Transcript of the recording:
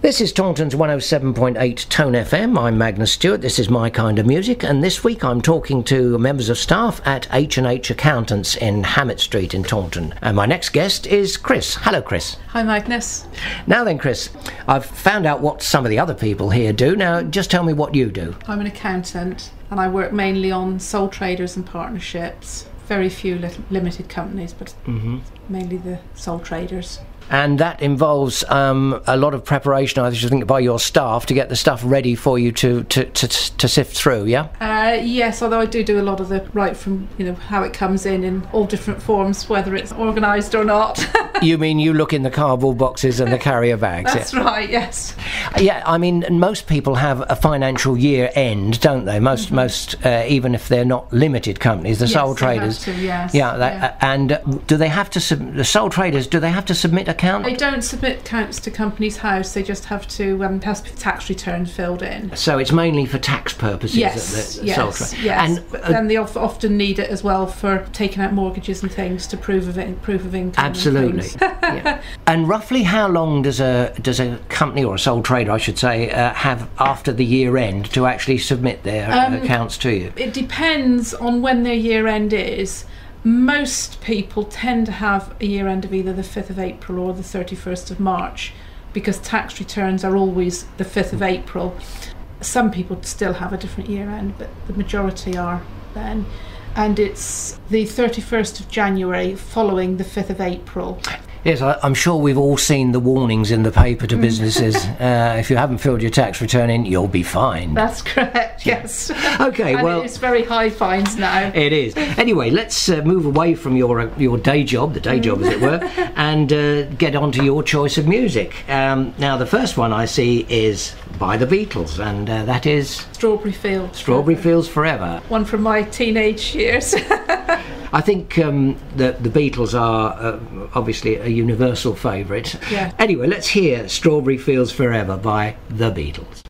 This is Taunton's 107.8 Tone FM. I'm Magnus Stewart. This is My Kind of Music, and this week I'm talking to members of staff at H&H Accountants in Hammett Street in Taunton. And my next guest is Chris. Hello, Chris. Hi, Magnus. Now then, Chris, I've found out what some of the other people here do. Now, just tell me what you do. I'm an accountant, and I work mainly on sole traders and partnerships. Very few limited companies, but mainly the sole traders. And that involves a lot of preparation, I should think, by your staff to get the stuff ready for you to sift through, yeah? Yes, although I do a lot of the right from, how it comes in all different forms, whether it's organised or not. You mean you look in the cardboard boxes and the carrier bags? That's right, yes. Yeah, I mean, most people have a financial year end, don't they? Most, even if they're not limited companies, the sole traders. They have to, yes. Yeah, and do they have to, the sole traders, do they have to submit account? They don't submit accounts to Companies House, they just have to have tax returns filled in. So it's mainly for tax purposes? Yes, yes. And then they often need it as well for taking out mortgages and things to prove of income. Absolutely. Yeah. And roughly how long does a company, or a sole trader I should say, have after the year end to actually submit their accounts to you? It depends on when their year end is. Most people tend to have a year end of either the 5th of April or the 31st of March, because tax returns are always the 5th of April. Some people still have a different year end, but the majority are then. And it's the 31st of January following the 5th of April. Yes, I'm sure we've all seen the warnings in the paper to businesses. If you haven't filled your tax return in, you'll be fined. That's correct, yes. Okay, and it's very high fines now. It is. Anyway, let's move away from your day job, the day job as it were, and get on to your choice of music. Now, the first one I see is by the Beatles, and that is... Strawberry Fields. Strawberry Fields Forever. One from my teenage years. I think the Beatles are obviously a universal favourite. Yeah. Anyway, let's hear Strawberry Fields Forever by the Beatles.